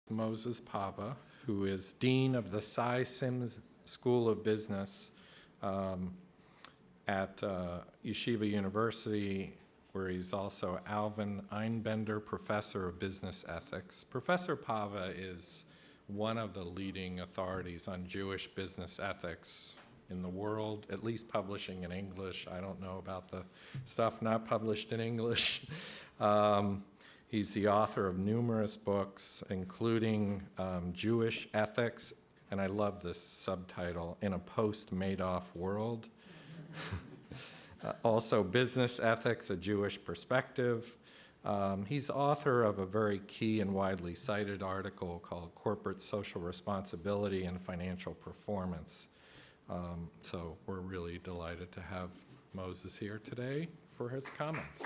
Moses Pava, who is Dean of the Syms School of Business at Yeshiva University, where he's also Alvin Einbender Professor of Business Ethics. Professor Pava is one of the leading authorities on Jewish business ethics in the world, at least publishing in English. I don't know about the stuff not published in English. He's the author of numerous books, including Jewish Ethics, and I love this subtitle, In a Post-Madoff World. Also, Business Ethics, A Jewish Perspective. He's author of a very key and widely cited article called Corporate Social Responsibility and Financial Performance. So we're really delighted to have Moses here today for his comments.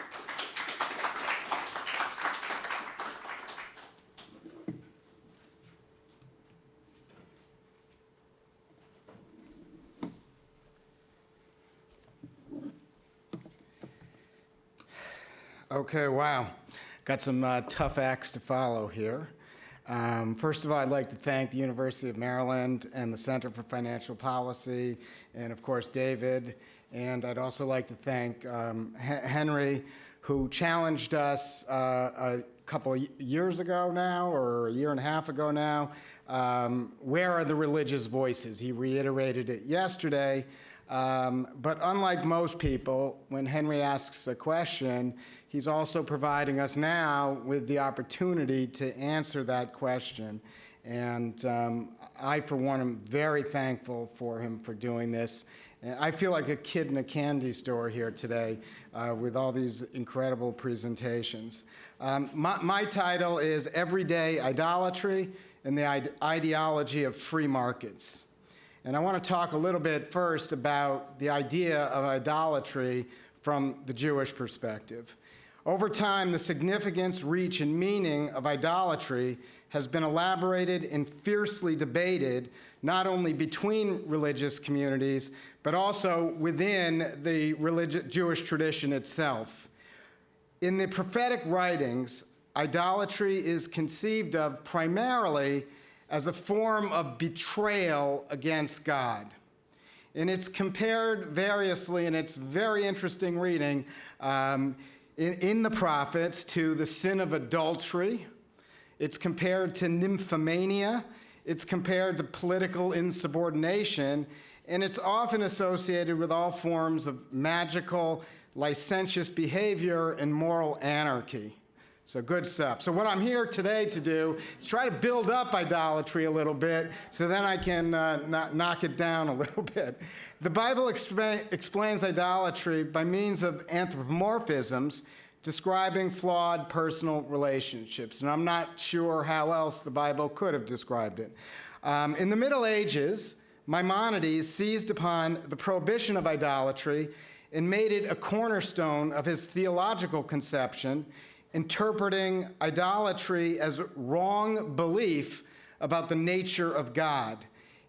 Okay, wow. Got some tough acts to follow here. First of all, I'd like to thank the University of Maryland and the Center for Financial Policy, and of course David. And I'd also like to thank Henry, who challenged us a couple of years ago now, or a year and a half ago now, where are the religious voices? He reiterated it yesterday. But unlike most people, when Henry asks a question, he's also providing us now with the opportunity to answer that question. And I, for one, am very thankful for him for doing this. And I feel like a kid in a candy store here today with all these incredible presentations. My title is Everyday Idolatry and the Ideology of Free Markets. And I want to talk a little bit first about the idea of idolatry from the Jewish perspective. Over time, the significance, reach, and meaning of idolatry has been elaborated and fiercely debated, not only between religious communities, but also within the Jewish tradition itself. In the prophetic writings, idolatry is conceived of primarily as a form of betrayal against God. And it's compared variously, and it's very interesting reading, in the prophets to the sin of adultery. It's compared to nymphomania. It's compared to political insubordination. And it's often associated with all forms of magical, licentious behavior and moral anarchy. So good stuff. So what I'm here today to do is try to build up idolatry a little bit so then I can knock it down a little bit. The Bible explains idolatry by means of anthropomorphisms describing flawed personal relationships. And I'm not sure how else the Bible could have described it. In the Middle Ages, Maimonides seized upon the prohibition of idolatry and made it a cornerstone of his theological conception, interpreting idolatry as wrong belief about the nature of God.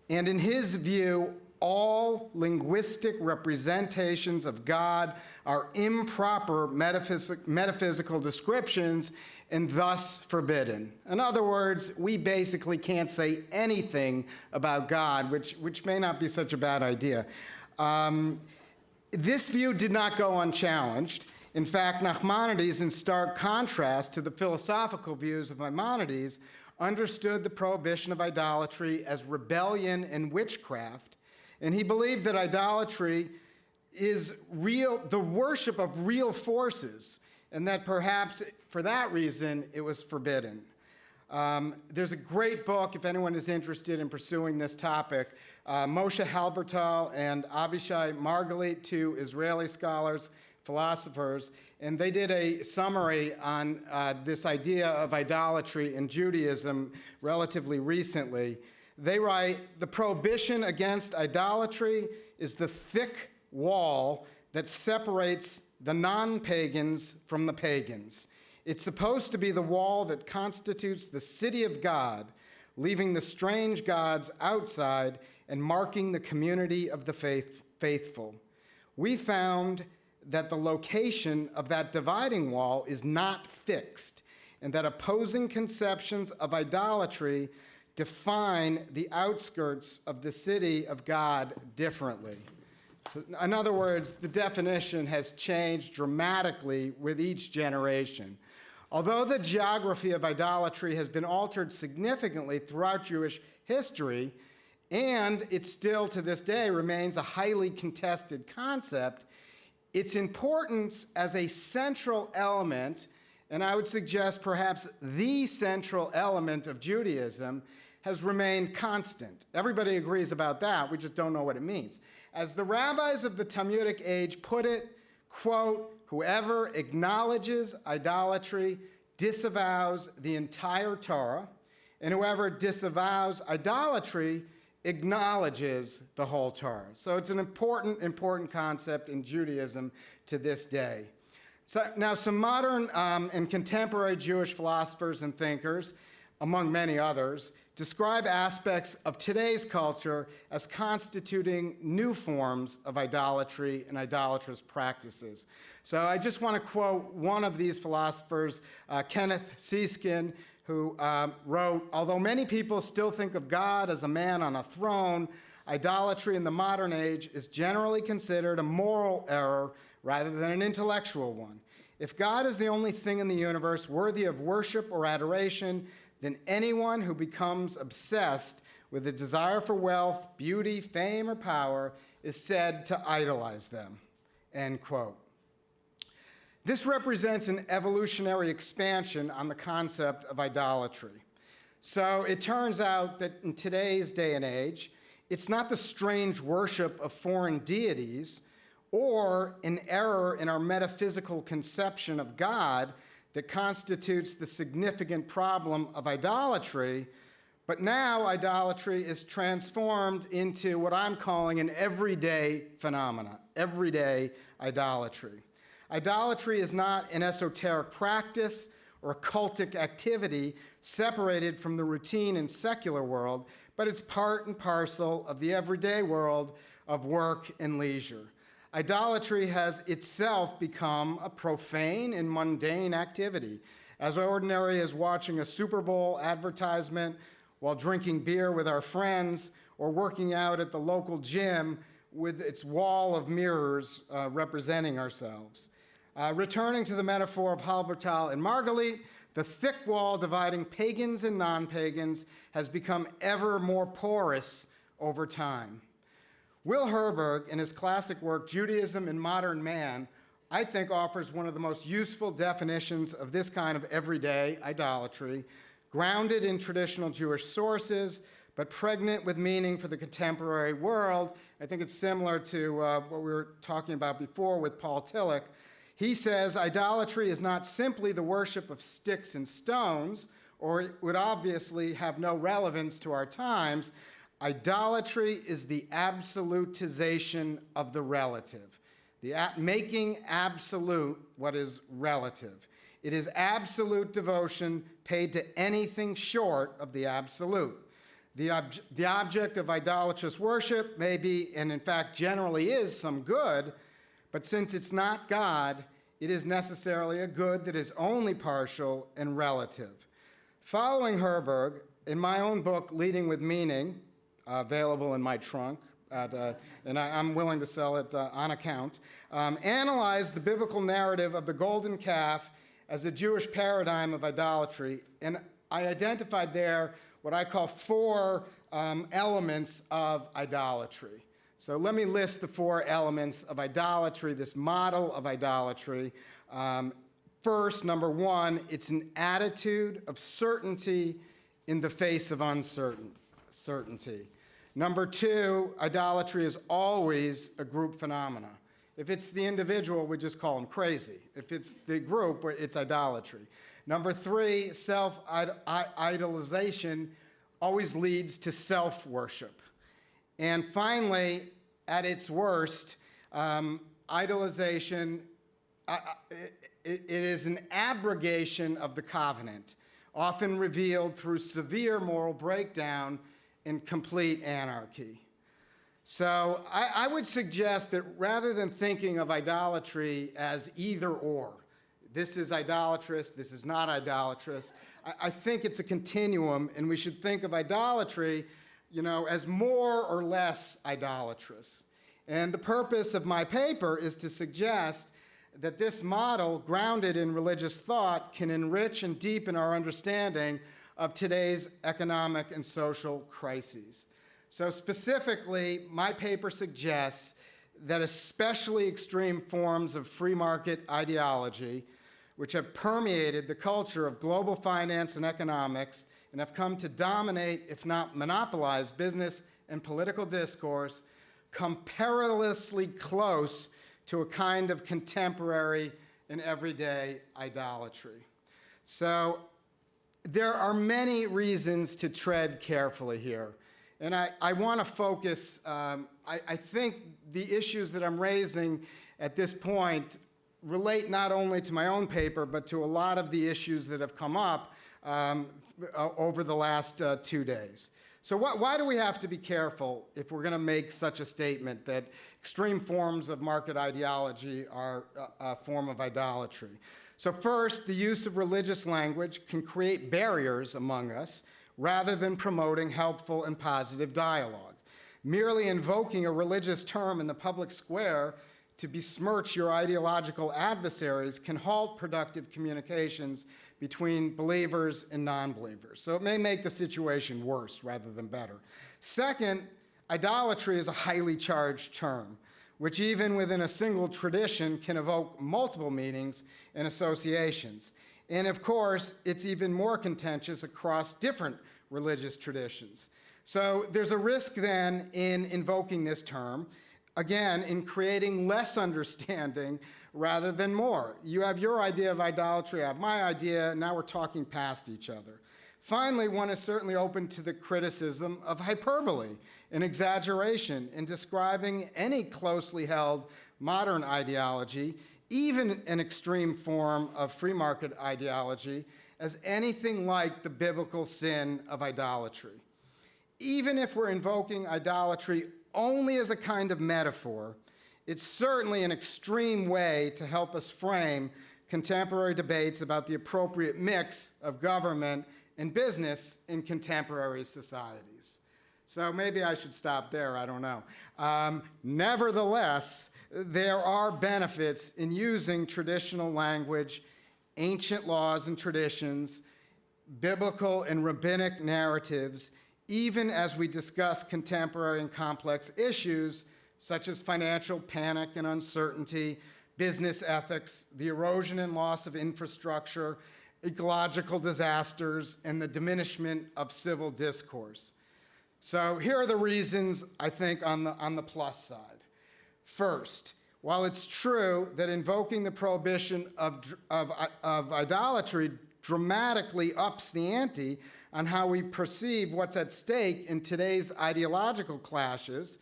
And in his view, all linguistic representations of God are improper metaphysical descriptions and thus forbidden. In other words, we basically can't say anything about God, which may not be such a bad idea. This view did not go unchallenged. In fact, Nachmanides, in stark contrast to the philosophical views of Maimonides, understood the prohibition of idolatry as rebellion and witchcraft, and he believed that idolatry is the worship of real forces, and that perhaps for that reason it was forbidden. There's a great book, if anyone is interested in pursuing this topic, Moshe Halbertal and Avishai Margalit, two Israeli scholars, philosophers, and they did a summary on this idea of idolatry in Judaism relatively recently. They write, the prohibition against idolatry is the thick wall that separates the non-pagans from the pagans. It's supposed to be the wall that constitutes the city of God, leaving the strange gods outside and marking the community of the faithful. We found that the location of that dividing wall is not fixed, and that opposing conceptions of idolatry define the outskirts of the city of God differently. So, in other words, the definition has changed dramatically with each generation. Although the geography of idolatry has been altered significantly throughout Jewish history, and it still to this day remains a highly contested concept, its importance as a central element, and I would suggest perhaps the central element of Judaism, has remained constant. Everybody agrees about that, we just don't know what it means. As the rabbis of the Talmudic age put it, quote, "Whoever acknowledges idolatry disavows the entire Torah, and whoever disavows idolatry acknowledges the whole Torah." So it's an important concept in Judaism to this day. So now some modern and contemporary Jewish philosophers and thinkers, among many others, describe aspects of today's culture as constituting new forms of idolatry and idolatrous practices. So I just want to quote one of these philosophers, Kenneth Seeskin, who wrote, "Although many people still think of God as a man on a throne, idolatry in the modern age is generally considered a moral error rather than an intellectual one. If God is the only thing in the universe worthy of worship or adoration, then anyone who becomes obsessed with a desire for wealth, beauty, fame, or power is said to idolize them," end quote. This represents an evolutionary expansion on the concept of idolatry. So it turns out that in today's day and age, it's not the strange worship of foreign deities or an error in our metaphysical conception of God that constitutes the significant problem of idolatry, but now idolatry is transformed into what I'm calling an everyday phenomena, everyday idolatry. Idolatry is not an esoteric practice or a cultic activity separated from the routine and secular world, but it's part and parcel of the everyday world of work and leisure. Idolatry has itself become a profane and mundane activity, as ordinary as watching a Super Bowl advertisement while drinking beer with our friends or working out at the local gym with its wall of mirrors representing ourselves. Returning to the metaphor of Halbertal and Margalit, the thick wall dividing pagans and non-pagans has become ever more porous over time. Will Herberg, in his classic work, Judaism and Modern Man, I think offers one of the most useful definitions of this kind of everyday idolatry, grounded in traditional Jewish sources, but pregnant with meaning for the contemporary world. I think it's similar to what we were talking about before with Paul Tillich. He says, idolatry is not simply the worship of sticks and stones, or it would obviously have no relevance to our times. Idolatry is the absolutization of the relative, making absolute what is relative. It is absolute devotion paid to anything short of the absolute. The object of idolatrous worship may be, and in fact generally is, some good, but since it's not God, it is necessarily a good that is only partial and relative. Following Herberg, in my own book, Leading with Meaning, available in my trunk, and I'm willing to sell it on account, analyzed the biblical narrative of the golden calf as a Jewish paradigm of idolatry, and I identified there what I call four elements of idolatry. So let me list the four elements of idolatry, this model of idolatry. First, number one, it's an attitude of certainty in the face of uncertainty. Number two, idolatry is always a group phenomena. If it's the individual, we just call them crazy. If it's the group, it's idolatry. Number three, self-idolization always leads to self-worship. And finally, at its worst, idolization, it is an abrogation of the covenant, often revealed through severe moral breakdown and complete anarchy. So I would suggest that rather than thinking of idolatry as either or, this is idolatrous, this is not idolatrous. I think it's a continuum, and we should think of idolatry, as more or less idolatrous. And the purpose of my paper is to suggest that this model, grounded in religious thought, can enrich and deepen our understanding of today's economic and social crises. So specifically, my paper suggests that especially extreme forms of free market ideology, which have permeated the culture of global finance and economics and have come to dominate, if not monopolize, business and political discourse, come perilously close to a kind of contemporary and everyday idolatry. So there are many reasons to tread carefully here. And I want to focus, I think the issues that I'm raising at this point relate not only to my own paper, but to a lot of the issues that have come up over the last 2 days. So why do we have to be careful if we're going to make such a statement that extreme forms of market ideology are a form of idolatry? So first, the use of religious language can create barriers among us rather than promoting helpful and positive dialogue. Merely invoking a religious term in the public square to besmirch your ideological adversaries can halt productive communications between believers and non-believers. So it may make the situation worse rather than better. Second, idolatry is a highly charged term, which even within a single tradition can evoke multiple meanings and associations. And of course, it's even more contentious across different religious traditions. So there's a risk then in invoking this term, again, in creating less understanding rather than more. You have your idea of idolatry, I have my idea, now we're talking past each other. Finally, one is certainly open to the criticism of hyperbole and exaggeration in describing any closely held modern ideology, even an extreme form of free market ideology, as anything like the biblical sin of idolatry. Even if we're invoking idolatry only as a kind of metaphor, it's certainly an extreme way to help us frame contemporary debates about the appropriate mix of government and business in contemporary societies. So maybe I should stop there, I don't know. Nevertheless, there are benefits in using traditional language, ancient laws and traditions, biblical and rabbinic narratives, even as we discuss contemporary and complex issues such as financial panic and uncertainty, business ethics, the erosion and loss of infrastructure, ecological disasters, and the diminishment of civil discourse. So here are the reasons, I think, on the plus side. First, while it's true that invoking the prohibition of idolatry dramatically ups the ante on how we perceive what's at stake in today's ideological clashes,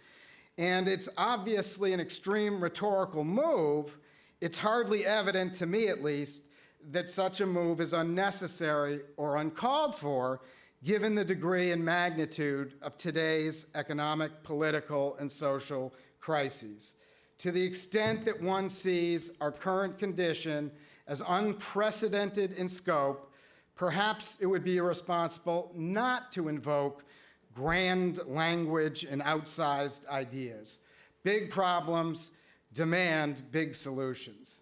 and it's obviously an extreme rhetorical move, it's hardly evident, to me at least, that such a move is unnecessary or uncalled for, given the degree and magnitude of today's economic, political, and social crises. To the extent that one sees our current condition as unprecedented in scope, perhaps it would be irresponsible not to invoke grand language and outsized ideas. Big problems demand big solutions.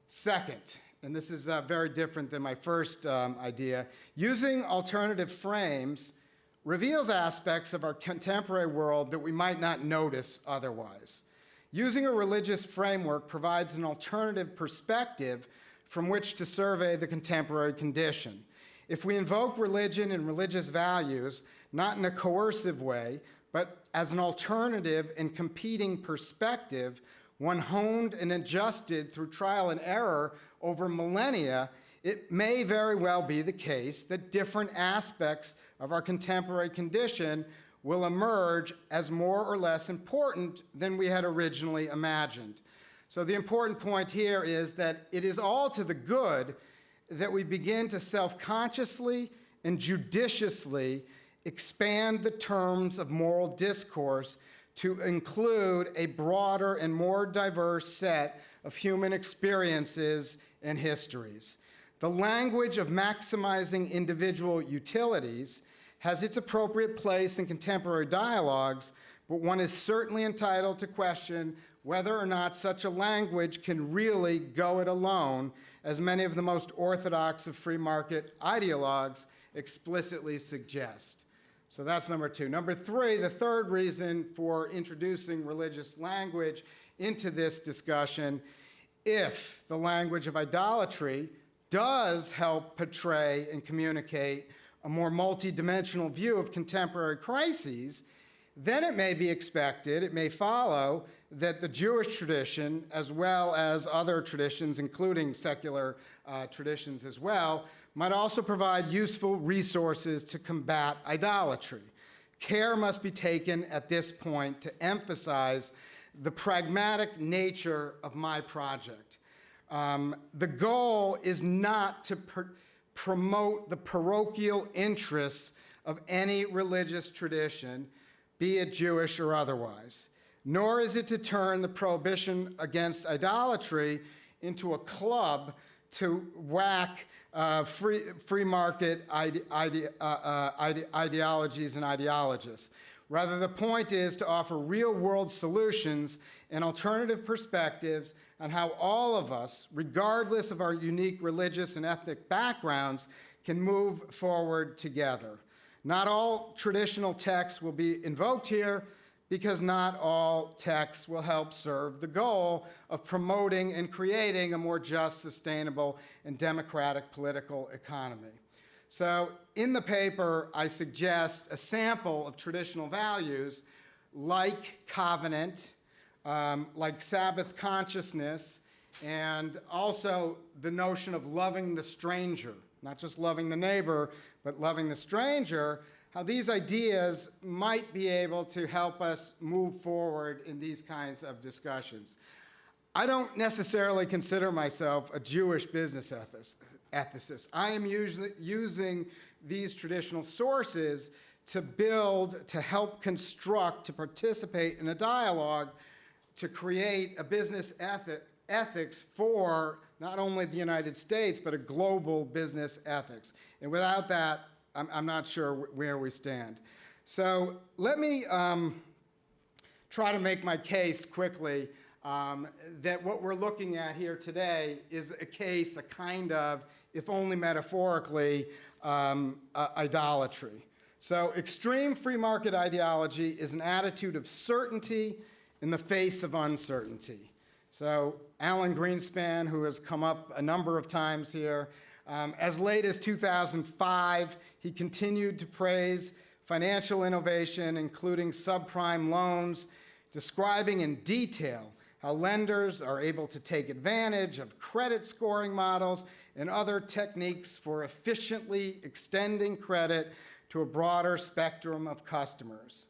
Second, and this is very different than my first idea, using alternative frames reveals aspects of our contemporary world that we might not notice otherwise. Using a religious framework provides an alternative perspective from which to survey the contemporary condition. If we invoke religion and religious values, not in a coercive way, but as an alternative and competing perspective, one honed and adjusted through trial and error over millennia, it may very well be the case that different aspects of our contemporary condition will emerge as more or less important than we had originally imagined. So the important point here is that it is all to the good that we begin to self-consciously and judiciously expand the terms of moral discourse to include a broader and more diverse set of human experiences and histories. The language of maximizing individual utilities has its appropriate place in contemporary dialogues, but one is certainly entitled to question whether or not such a language can really go it alone, as many of the most orthodox of free market ideologues explicitly suggest. So that's number two. Number three, the third reason for introducing religious language into this discussion, if the language of idolatry does help portray and communicate a more multidimensional view of contemporary crises, then it may be expected, it may follow, that the Jewish tradition, as well as other traditions, including secular traditions as well, might also provide useful resources to combat idolatry. Care must be taken at this point to emphasize the pragmatic nature of my project. The goal is not to promote the parochial interests of any religious tradition, be it Jewish or otherwise, nor is it to turn the prohibition against idolatry into a club to whack free market ideologies and ideologists. Rather, the point is to offer real-world solutions and alternative perspectives on how all of us, regardless of our unique religious and ethnic backgrounds, can move forward together. Not all traditional texts will be invoked here, because not all texts will help serve the goal of promoting and creating a more just, sustainable, and democratic political economy. So in the paper, I suggest a sample of traditional values like covenant, like Sabbath consciousness, and also the notion of loving the stranger, not just loving the neighbor, but loving the stranger, how these ideas might be able to help us move forward in these kinds of discussions. I don't necessarily consider myself a Jewish business ethicist. I am using these traditional sources to build, to help construct, to participate in a dialogue, to create a business ethics for not only the United States, but a global business ethics. And without that, I'm not sure where we stand. So let me try to make my case quickly that what we're looking at here today is a case, a kind of, if only metaphorically, idolatry. So extreme free market ideology is an attitude of certainty in the face of uncertainty. So Alan Greenspan, who has come up a number of times here, as late as 2005, he continued to praise financial innovation, including subprime loans, describing in detail how lenders are able to take advantage of credit scoring models and other techniques for efficiently extending credit to a broader spectrum of customers.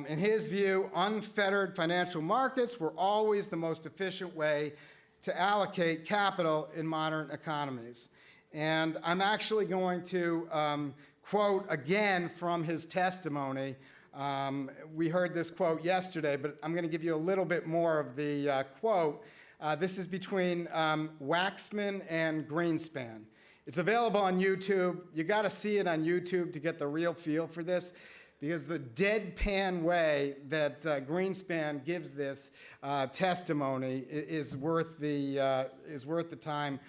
In his view, unfettered financial markets were always the most efficient way to allocate capital in modern economies. And I'm actually going to quote again from his testimony. We heard this quote yesterday, but I'm going to give you a little bit more of the quote. This is between Waxman and Greenspan. It's available on YouTube. You got to see it on YouTube to get the real feel for this, because the deadpan way that Greenspan gives this testimony is worth the time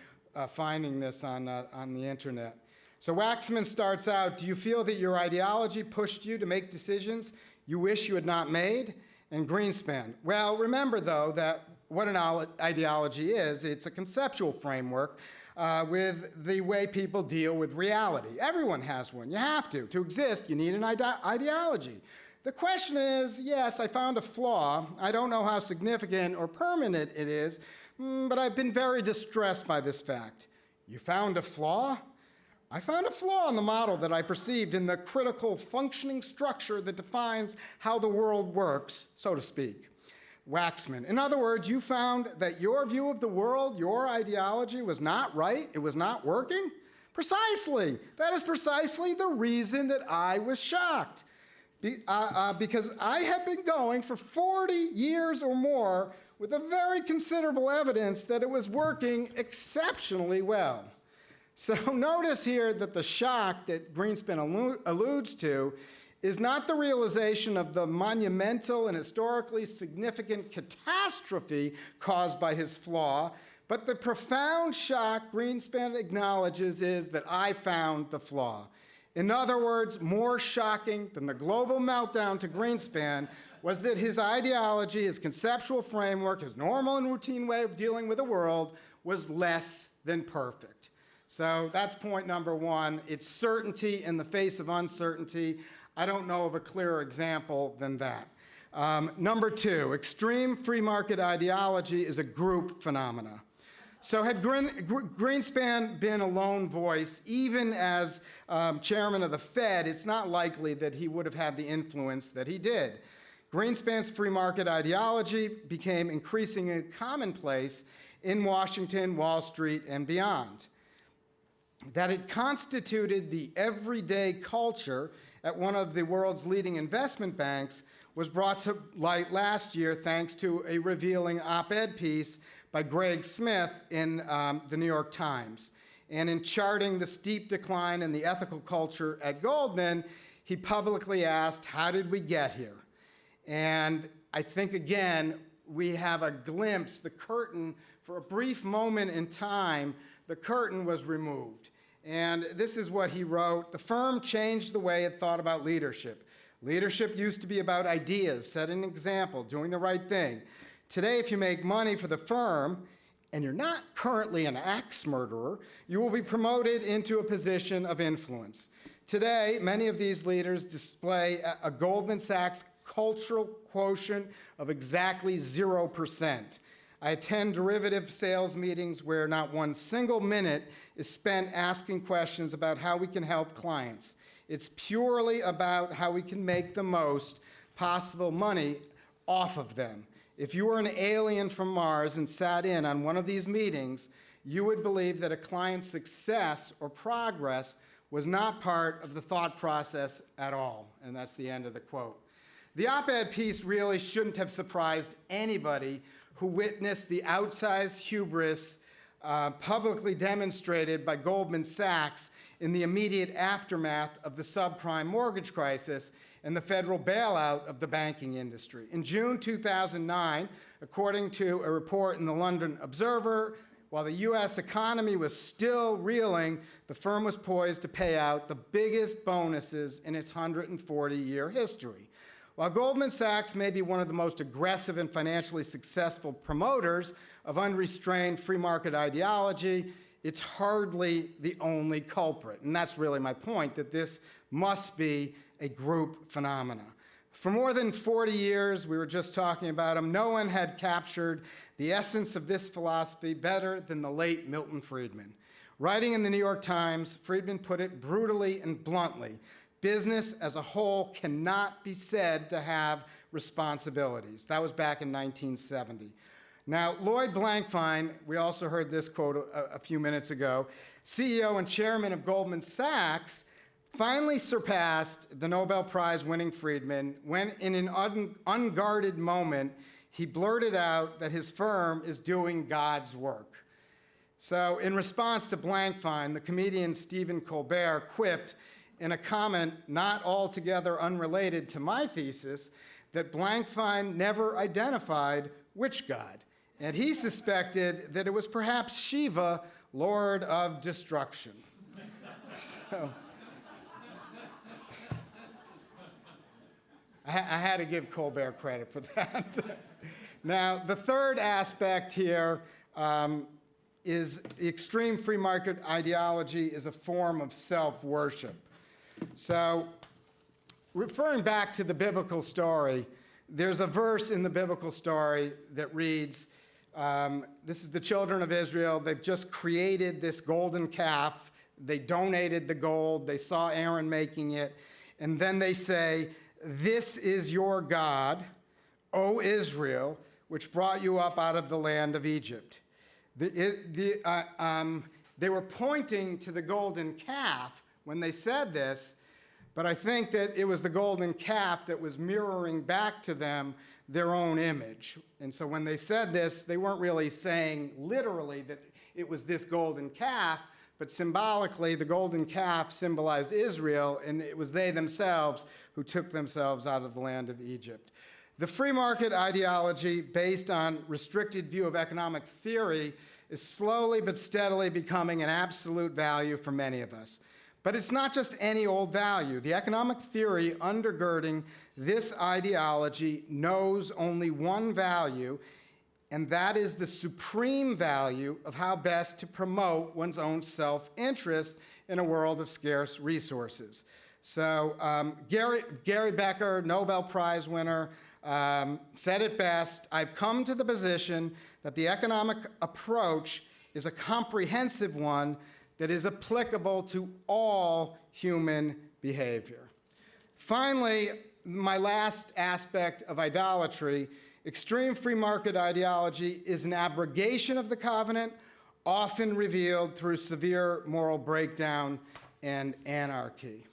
finding this on the internet. So Waxman starts out, do you feel that your ideology pushed you to make decisions you wish you had not made? And Greenspan, well, remember though that what an ideology is, it's a conceptual framework with the way people deal with reality. Everyone has one, you have to. To exist, you need an ideology. The question is, yes, I found a flaw. I don't know how significant or permanent it is, but I've been very distressed by this fact. You found a flaw? I found a flaw in the model that I perceived in the critical functioning structure that defines how the world works, so to speak. Waxman, in other words, you found that your view of the world, your ideology was not right, it was not working? Precisely. That is precisely the reason that I was shocked. Because I had been going for 40 years or more with a very considerable evidence that it was working exceptionally well. So notice here that the shock that Greenspan alludes to is not the realization of the monumental and historically significant catastrophe caused by his flaw, but the profound shock Greenspan acknowledges is that I found the flaw. In other words, more shocking than the global meltdown to Greenspan was that his ideology, his conceptual framework, his normal and routine way of dealing with the world was less than perfect. So that's point number one. It's certainty in the face of uncertainty. I don't know of a clearer example than that. Number two, extreme free market ideology is a group phenomena. So had Greenspan been a lone voice, even as chairman of the Fed, it's not likely that he would have had the influence that he did. Greenspan's free market ideology became increasingly commonplace in Washington, Wall Street, and beyond. That it constituted the everyday culture at one of the world's leading investment banks was brought to light last year thanks to a revealing op-ed piece by Greg Smith in the New York Times. And in charting the steep decline in the ethical culture at Goldman, he publicly asked, how did we get here? And I think, again, we have a glimpse, the curtain, for a brief moment in time, the curtain was removed. And this is what he wrote. The firm changed the way it thought about leadership. Leadership used to be about ideas, setting an example, doing the right thing. Today, if you make money for the firm, and you're not currently an axe murderer, you will be promoted into a position of influence. Today, many of these leaders display a Goldman Sachs cultural quotient of exactly 0%. I attend derivative sales meetings where not one single minute is spent asking questions about how we can help clients. It's purely about how we can make the most possible money off of them. If you were an alien from Mars and sat in on one of these meetings, you would believe that a client's success or progress was not part of the thought process at all. And that's the end of the quote. The op-ed piece really shouldn't have surprised anybody who witnessed the outsized hubris publicly demonstrated by Goldman Sachs in the immediate aftermath of the subprime mortgage crisis and the federal bailout of the banking industry. In June 2009, according to a report in the London Observer, while the US economy was still reeling, the firm was poised to pay out the biggest bonuses in its 140-year history. While Goldman Sachs may be one of the most aggressive and financially successful promoters of unrestrained free market ideology, it's hardly the only culprit. And that's really my point, that this must be a group phenomena. For more than 40 years, we were just talking about him, no one had captured the essence of this philosophy better than the late Milton Friedman. Writing in the New York Times, Friedman put it brutally and bluntly: business as a whole cannot be said to have responsibilities. That was back in 1970. Now, Lloyd Blankfein, we also heard this quote a few minutes ago, CEO and chairman of Goldman Sachs, finally surpassed the Nobel Prize winning Friedman when, in an unguarded moment, he blurted out that his firm is doing God's work. So in response to Blankfein, the comedian Stephen Colbert quipped in a comment not altogether unrelated to my thesis that Blankfein never identified which God, and he suspected that it was perhaps Shiva, Lord of Destruction. So, I had to give Colbert credit for that. Now, the third aspect here is the extreme free market ideology is a form of self-worship. So, referring back to the biblical story, there's a verse in the biblical story that reads, this is the children of Israel. They've just created this golden calf. They donated the gold. They saw Aaron making it. And then they say, "This is your God, O Israel, which brought you up out of the land of Egypt." They were pointing to the golden calf when they said this, but I think that it was the golden calf that was mirroring back to them their own image. And so when they said this, they weren't really saying literally that it was this golden calf, but symbolically, the golden calf symbolized Israel, and it was they themselves who took themselves out of the land of Egypt. The free market ideology, based on restricted view of economic theory, is slowly but steadily becoming an absolute value for many of us. But it's not just any old value. The economic theory undergirding this ideology knows only one value, and that is the supreme value of how best to promote one's own self-interest in a world of scarce resources. So Gary Becker, Nobel Prize winner, said it best: "I've come to the position that the economic approach is a comprehensive one that is applicable to all human behavior." Finally, my last aspect of idolatry, extreme free market ideology is an abrogation of the covenant, often revealed through severe moral breakdown and anarchy.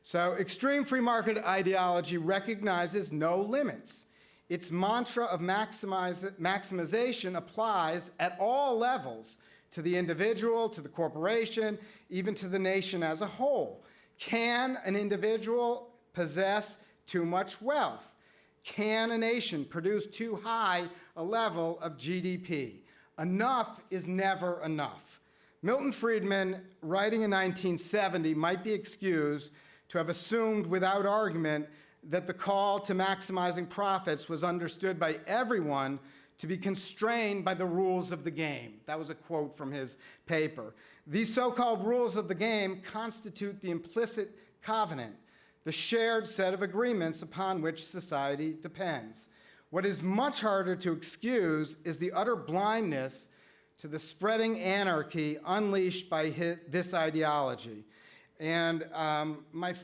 So extreme free market ideology recognizes no limits. Its mantra of maximization applies at all levels, to the individual, to the corporation, even to the nation as a whole. Can an individual possess too much wealth? Can a nation produce too high a level of GDP? Enough is never enough. Milton Friedman, writing in 1970, might be excused to have assumed without argument that the call to maximizing profits was understood by everyone to be constrained by the rules of the game. That was a quote from his paper. These so-called rules of the game constitute the implicit covenant, the shared set of agreements upon which society depends. What is much harder to excuse is the utter blindness to the spreading anarchy unleashed by this ideology. And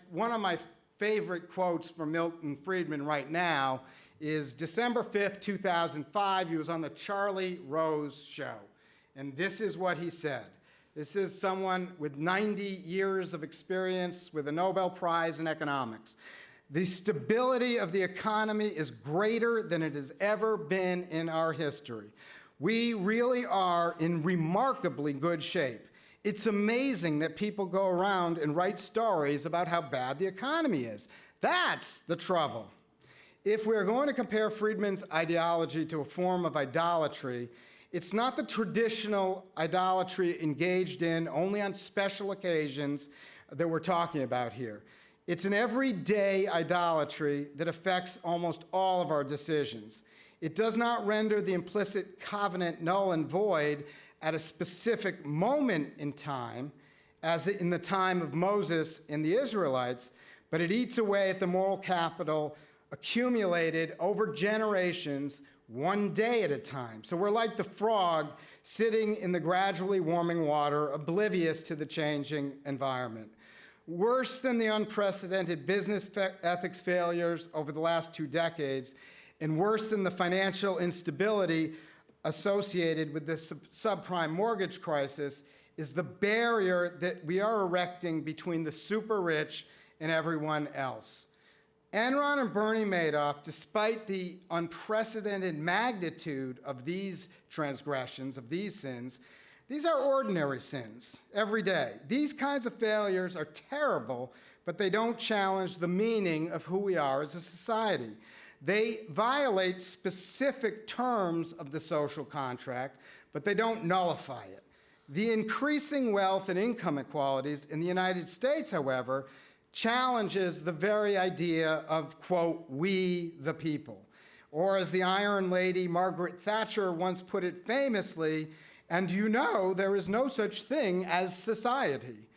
one of my favorite quotes from Milton Friedman right now is December 5th, 2005. He was on the Charlie Rose show. And this is what he said. This is someone with 90 years of experience with a Nobel Prize in economics. "The stability of the economy is greater than it has ever been in our history. We really are in remarkably good shape. It's amazing that people go around and write stories about how bad the economy is. That's the trouble." If we're going to compare Friedman's ideology to a form of idolatry, it's not the traditional idolatry engaged in only on special occasions that we're talking about here. It's an everyday idolatry that affects almost all of our decisions. It does not render the implicit covenant null and void at a specific moment in time, as in the time of Moses and the Israelites, but it eats away at the moral capital accumulated over generations, one day at a time. So we're like the frog sitting in the gradually warming water, oblivious to the changing environment. Worse than the unprecedented business ethics failures over the last 2 decades, and worse than the financial instability associated with the subprime mortgage crisis, is the barrier that we are erecting between the super rich and everyone else. Enron and Bernie Madoff, despite the unprecedented magnitude of these transgressions, of these sins, these are ordinary sins every day. These kinds of failures are terrible, but they don't challenge the meaning of who we are as a society. They violate specific terms of the social contract, but they don't nullify it. The increasing wealth and income inequalities in the United States, however, challenges the very idea of, quote, "we the people." Or as the Iron Lady Margaret Thatcher once put it famously, "And you know there is no such thing as society."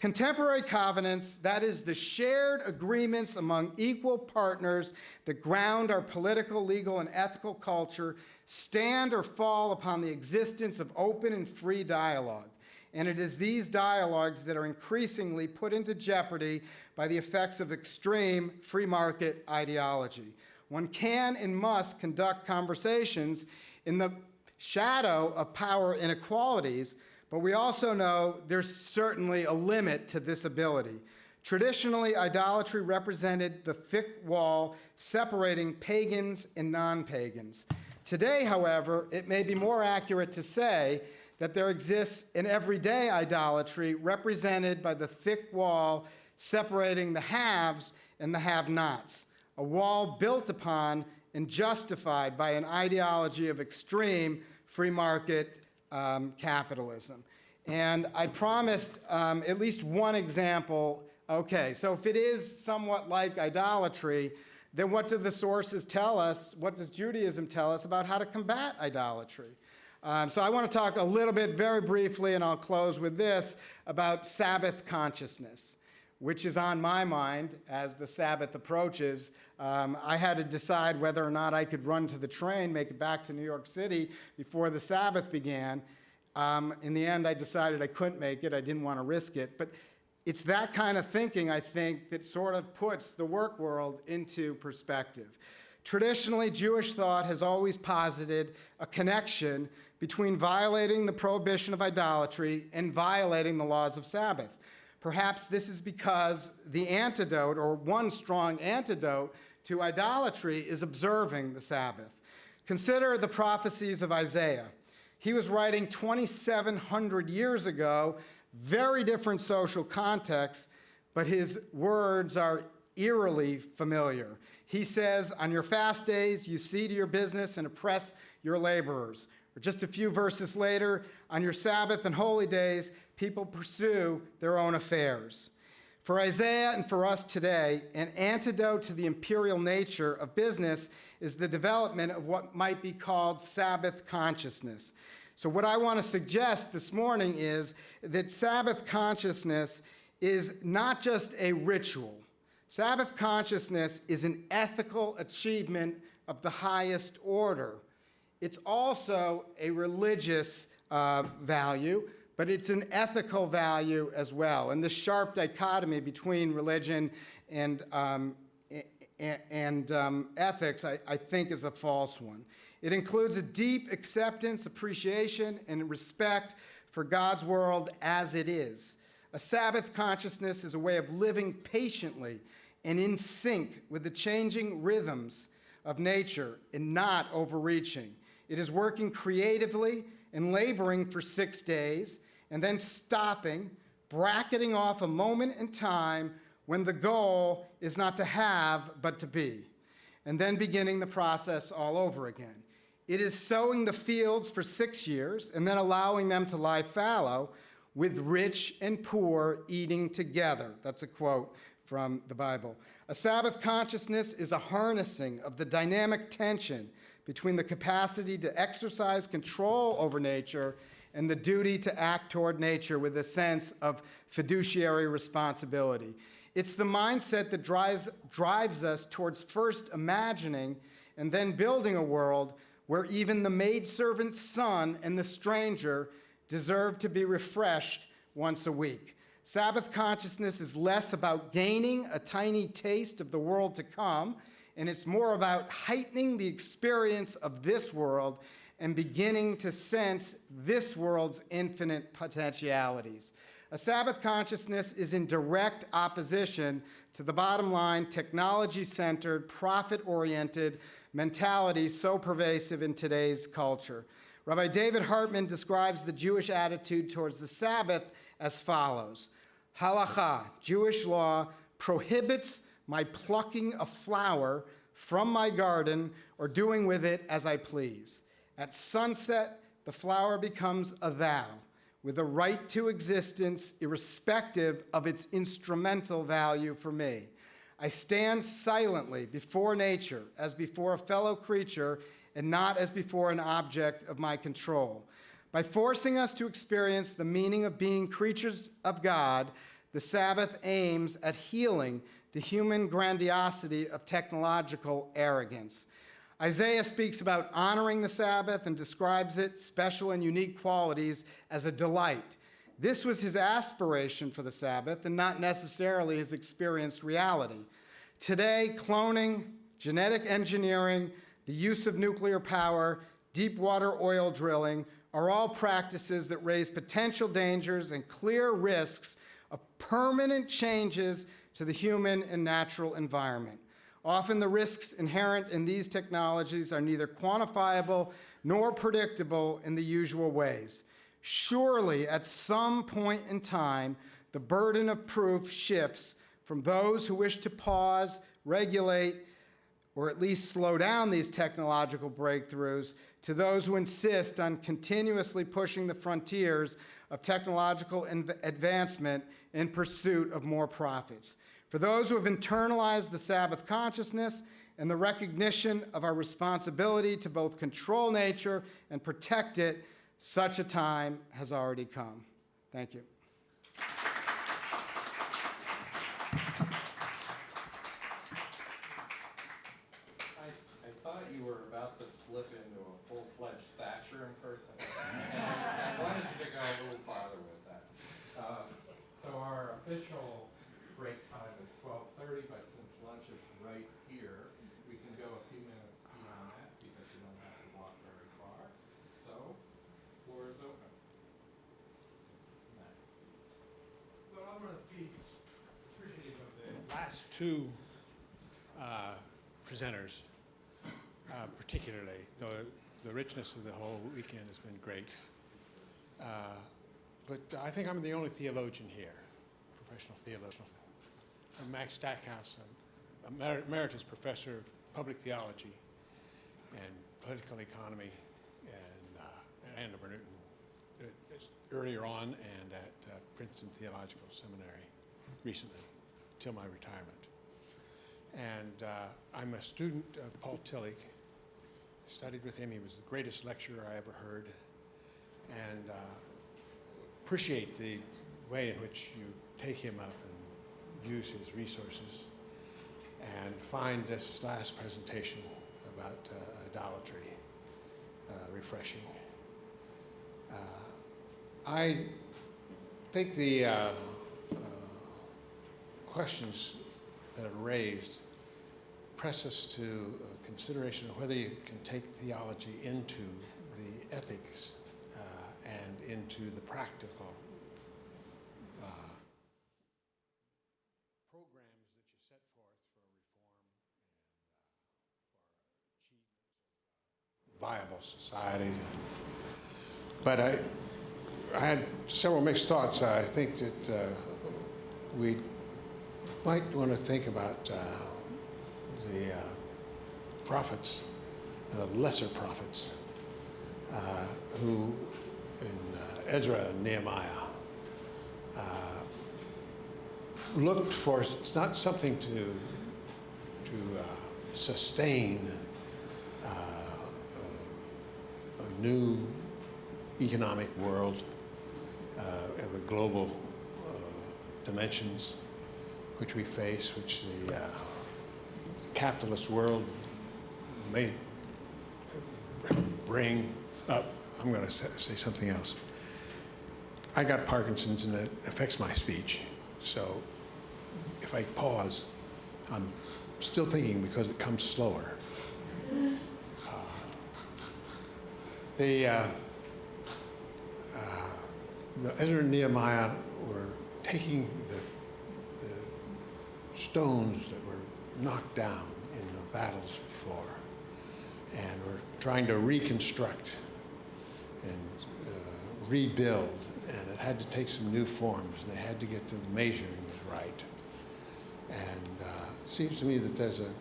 Contemporary covenants, that is, the shared agreements among equal partners that ground our political, legal, and ethical culture, stand or fall upon the existence of open and free dialogue. And it is these dialogues that are increasingly put into jeopardy by the effects of extreme free market ideology. One can and must conduct conversations in the shadow of power inequalities, but we also know there's certainly a limit to this ability. Traditionally, idolatry represented the thick wall separating pagans and non-pagans. Today, however, it may be more accurate to say that there exists an everyday idolatry represented by the thick wall separating the haves and the have-nots, a wall built upon and justified by an ideology of extreme free market capitalism. And I promised at least one example. Okay, so if it is somewhat like idolatry, then what do the sources tell us, what does Judaism tell us about how to combat idolatry? So I want to talk a little bit, very briefly, and I'll close with this, about Sabbath consciousness, which is on my mind as the Sabbath approaches. I had to decide whether or not I could run to the train, make it back to New York City before the Sabbath began. In the end, I decided I couldn't make it. I didn't want to risk it. But it's that kind of thinking, I think, that sort of puts the work world into perspective. Traditionally, Jewish thought has always posited a connection between violating the prohibition of idolatry and violating the laws of Sabbath. Perhaps this is because the antidote, or one strong antidote to idolatry, is observing the Sabbath. Consider the prophecies of Isaiah. He was writing 2,700 years ago, very different social context, but his words are eerily familiar. He says, on your fast days, you see to your business and oppress your laborers. Or just a few verses later, on your Sabbath and holy days, people pursue their own affairs. For Isaiah and for us today, an antidote to the imperial nature of business is the development of what might be called Sabbath consciousness. So what I want to suggest this morning is that Sabbath consciousness is not just a ritual. Sabbath consciousness is an ethical achievement of the highest order. It's also a religious value, but it's an ethical value as well. And this sharp dichotomy between religion and ethics, I think, is a false one. It includes a deep acceptance, appreciation, and respect for God's world as it is. A Sabbath consciousness is a way of living patiently and in sync with the changing rhythms of nature and not overreaching. It is working creatively and laboring for 6 days and then stopping, bracketing off a moment in time when the goal is not to have but to be, and then beginning the process all over again. It is sowing the fields for 6 years and then allowing them to lie fallow, with rich and poor eating together. That's a quote from the Bible. A Sabbath consciousness is a harnessing of the dynamic tension between the capacity to exercise control over nature and the duty to act toward nature with a sense of fiduciary responsibility. It's the mindset that drives us towards first imagining and then building a world where even the maidservant's son and the stranger deserve to be refreshed once a week. Sabbath consciousness is less about gaining a tiny taste of the world to come, and it's more about heightening the experience of this world and beginning to sense this world's infinite potentialities. A Sabbath consciousness is in direct opposition to the bottom line, technology-centered, profit-oriented mentality so pervasive in today's culture. Rabbi David Hartman describes the Jewish attitude towards the Sabbath as follows. Halakha, Jewish law, prohibits my plucking a flower from my garden or doing with it as I please. At sunset, the flower becomes a thou, with a right to existence irrespective of its instrumental value for me. I stand silently before nature as before a fellow creature and not as before an object of my control. By forcing us to experience the meaning of being creatures of God, the Sabbath aims at healing the human grandiosity of technological arrogance. Isaiah speaks about honoring the Sabbath and describes its special and unique qualities as a delight. This was his aspiration for the Sabbath and not necessarily his experienced reality. Today, cloning, genetic engineering, the use of nuclear power, deep water oil drilling are all practices that raise potential dangers and clear risks of permanent changes to the human and natural environment. Often the risks inherent in these technologies are neither quantifiable nor predictable in the usual ways. Surely, at some point in time, the burden of proof shifts from those who wish to pause, regulate, or at least slow down these technological breakthroughs to those who insist on continuously pushing the frontiers of technological advancement in pursuit of more profits. For those who have internalized the Sabbath consciousness and the recognition of our responsibility to both control nature and protect it, such a time has already come. Thank you. I thought you were about to slip into a full-fledged Thatcher impersonator. I wanted you to go a little farther with that. So our official break time is 12:30, but since lunch is right here, we can go a few minutes beyond that because you don't have to walk very far. So, floor is open. Well, I'm going to be appreciative of the last two presenters, particularly. The richness of the whole weekend has been great. But I think I'm the only theologian here, professional theologian. I'm Max Stackhouse, I'm a emeritus professor of public theology and political economy at Andover Newton earlier on and at Princeton Theological Seminary recently, till my retirement. And I'm a student of Paul Tillich. Studied with him. He was the greatest lecturer I ever heard. And appreciate the way in which you take him up and use his resources, and find this last presentation about idolatry refreshing. I think the questions that are raised press us to consideration of whether you can take theology into the ethics and into the practical programs that you set forth for reform and for achievement of viable society. But I had several mixed thoughts. I think that we might want to think about the prophets, the lesser prophets, who in Ezra and Nehemiah looked for not something to sustain a new economic world of a global dimensions which we face, which the capitalist world may bring up. I'm going to say something else. I got Parkinson's and it affects my speech. So if I pause, I'm still thinking because it comes slower. The Ezra and Nehemiah were taking the stones that were knocked down in the battles before and were trying to reconstruct and rebuild, and it had to take some new forms, and they had to get the measuring right. And it seems to me that there's an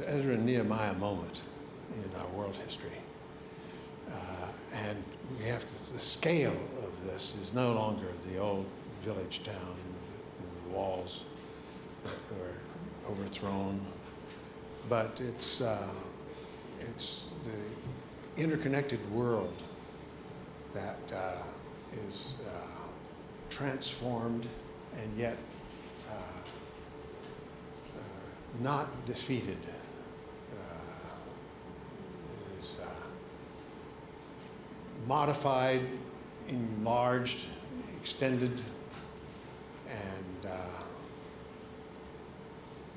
Ezra and Nehemiah moment in our world history. And we have to, the scale of this is no longer the old village town and the walls that were overthrown, but it's the interconnected world that is transformed and yet not defeated. It is modified, enlarged, extended, and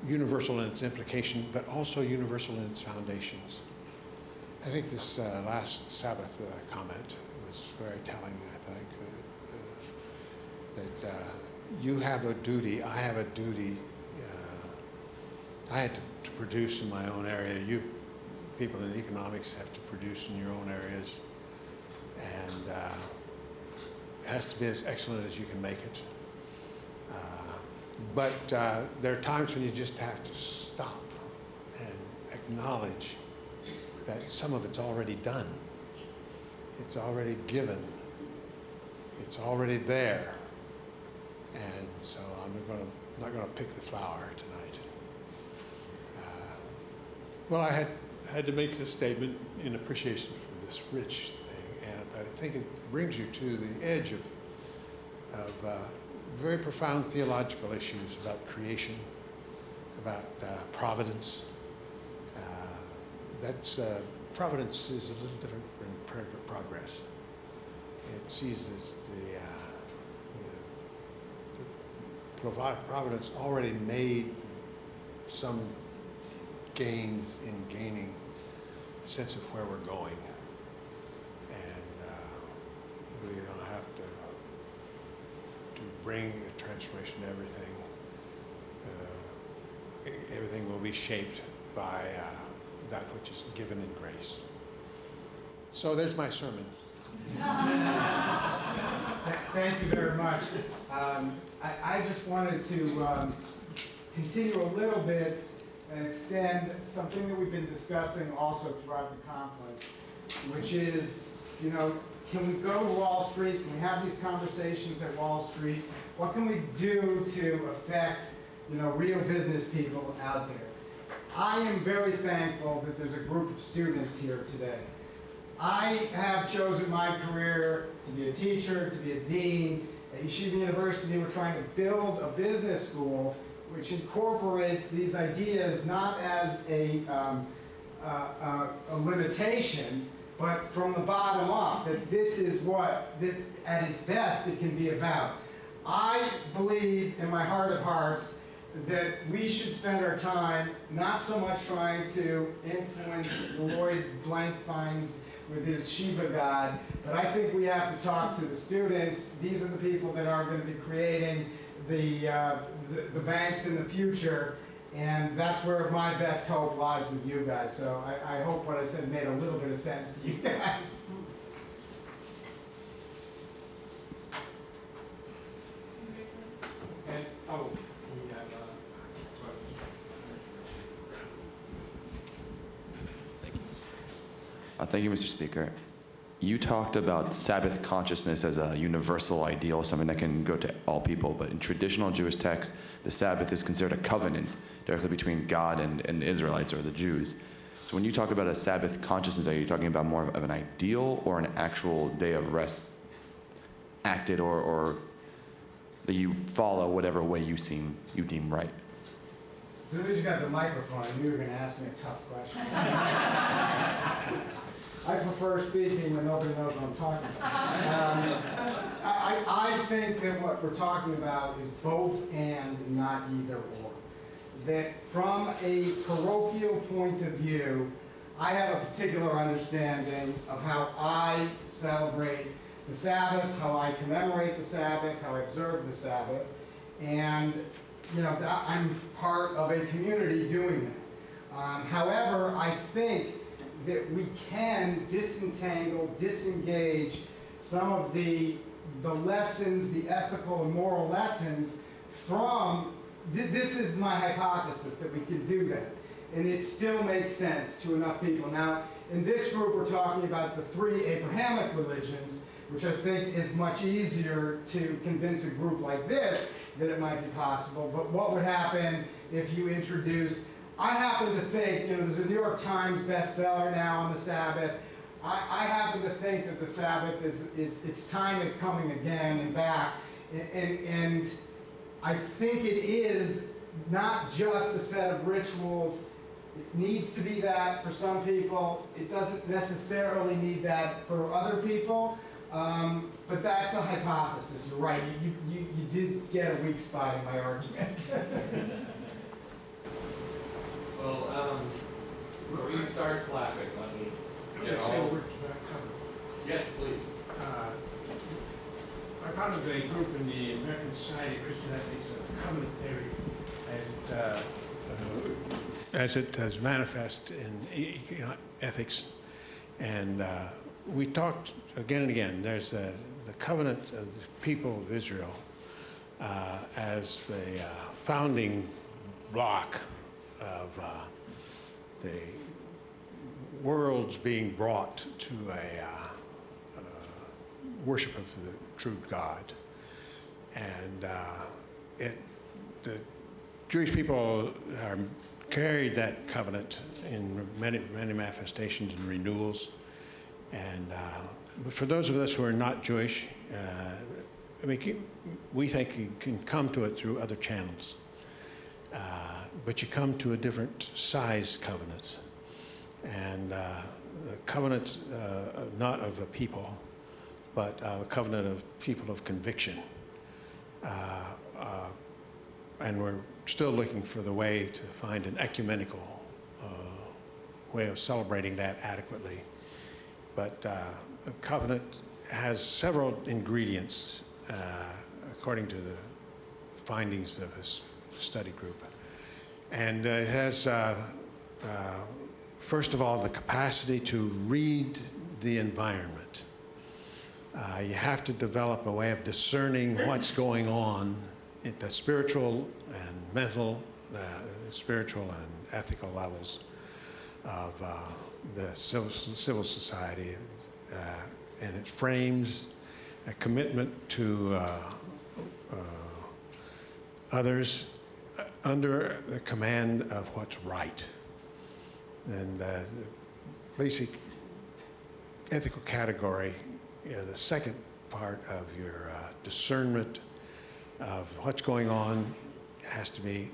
universal in its implication, but also universal in its foundations. I think this last Sabbath comment was very telling, I think, that you have a duty, I have a duty. I had to produce in my own area. You people in economics have to produce in your own areas. And it has to be as excellent as you can make it. But there are times when you just have to stop and acknowledge that some of it's already done. It's already given. It's already there. And so I'm not going to pick the flower tonight. Well, I had to make this statement in appreciation for this rich thing, and I think it brings you to the edge of very profound theological issues about creation, about providence. Providence is a little different from progress. It sees providence already made some gains in gaining a sense of where we're going. And we don't have to bring a transformation to everything. Everything will be shaped by that which is given in grace. So there's my sermon. Thank you very much. I just wanted to continue a little bit and extend something that we've been discussing also throughout the conference, which is, you know, can we go to Wall Street? Can we have these conversations at Wall Street? What can we do to affect, you know, real business people out there? I am very thankful that there's a group of students here today. I have chosen my career to be a teacher, to be a dean. At Yeshiva University, we're trying to build a business school which incorporates these ideas not as a limitation, but from the bottom up, that this is what, this, at its best, it can be about. I believe in my heart of hearts that we should spend our time not so much trying to influence Lloyd Blankfeins with his Shiva God, but I think we have to talk to the students. These are the people that are going to be creating the banks in the future, and that's where my best hope lies with you guys. So I hope what I said made a little bit of sense to you guys. And, we have questions. Thank you, Mr. Speaker. You talked about Sabbath consciousness as a universal ideal, something that can go to all people, but in traditional Jewish texts, the Sabbath is considered a covenant directly between God and the Israelites or the Jews. So when you talk about a Sabbath consciousness, are you talking about more of an ideal or an actual day of rest acted or that you follow whatever way you deem right? As soon as you got the microphone, I knew you were going to ask me a tough question. I prefer speaking when nobody knows what I'm talking about. I think that what we're talking about is both and, not either or. That from a parochial point of view, I have a particular understanding of how I celebrate the Sabbath, how I commemorate the Sabbath, how I observe the Sabbath, and you know, I'm part of a community doing that. However, I think that we can disengage some of the lessons, the ethical and moral lessons from, this is my hypothesis, that we can do that. And it still makes sense to enough people. Now, in this group, we're talking about the 3 Abrahamic religions, which I think is much easier to convince a group like this that it might be possible. But what would happen if you introduced, I happen to think, you know, there's a New York Times bestseller now on the Sabbath. I happen to think that the Sabbath its time is coming again and back. And I think it is not just a set of rituals. It needs to be that for some people. It doesn't necessarily need that for other people. But that's a hypothesis. You're right. You did get a weak spot in my argument. Well, before you start clapping, let me get Say all... words about covenant. Yes, please. I founded a group in the American Society of Christian Ethics of Covenant Theory as it has manifest in ethics. And we talked again and again. There's the covenant of the people of Israel as the founding block of the world's being brought to a worship of the true God. And the Jewish people carried that covenant in many manifestations and renewals. And for those of us who are not Jewish, we think you can come to it through other channels. But you come to a different size covenant. And the covenant not of a people, but a covenant of people of conviction. And we're still looking for the way to find an ecumenical way of celebrating that adequately. But a covenant has several ingredients, according to the findings of his study group. And it has, first of all, the capacity to read the environment. You have to develop a way of discerning what's going on at the spiritual and mental, spiritual and ethical levels of the civil society. And it frames a commitment to others under the command of what's right. And the basic ethical category, the second part of your discernment of what's going on has to be,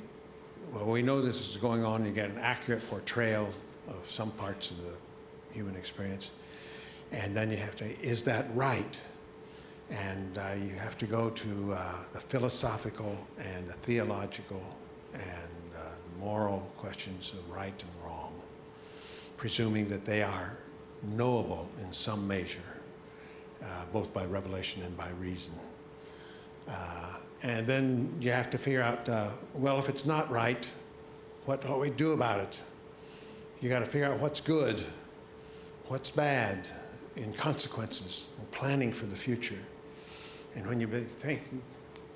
well, we know this is going on, you get an accurate portrayal of some parts of the human experience. And then you have to, is that right? And you have to go to the philosophical and the theological and moral questions of right and wrong, presuming that they are knowable in some measure, both by revelation and by reason. And then you have to figure out, well, if it's not right, what do we do about it? You got to figure out what's good, what's bad, in consequences, and planning for the future. And when you think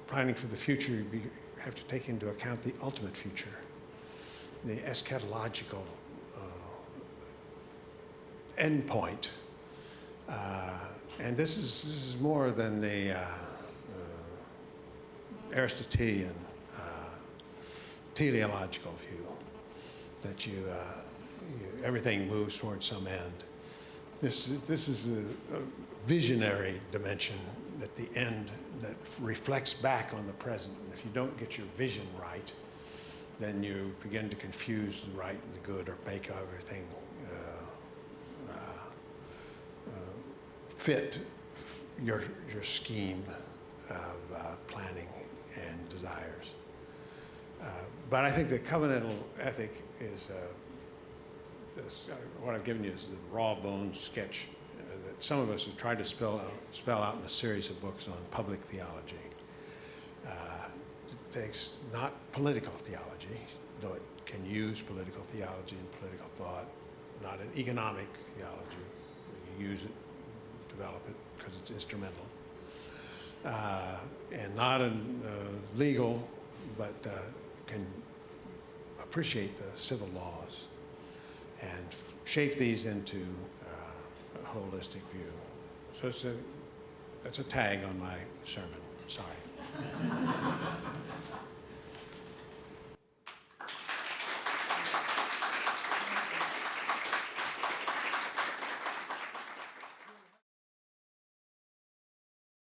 planning for the future, you have to take into account the ultimate future, the eschatological end point. And this is more than the Aristotelian teleological view, that everything moves towards some end. This is a visionary dimension at the end that reflects back on the present. And if you don't get your vision right, then you begin to confuse the right and the good, or make everything fit your scheme of planning and desires. But I think the covenantal ethic is what I've given you is the raw bones sketch that some of us have tried to spell out in a series of books on public theology. It takes not political theology, though it can use political theology and political thought, not an economic theology. You use it, develop it, because it's instrumental. And not in legal, but can appreciate the civil laws and shape these into a holistic view. So that's a tag on my sermon. Sorry.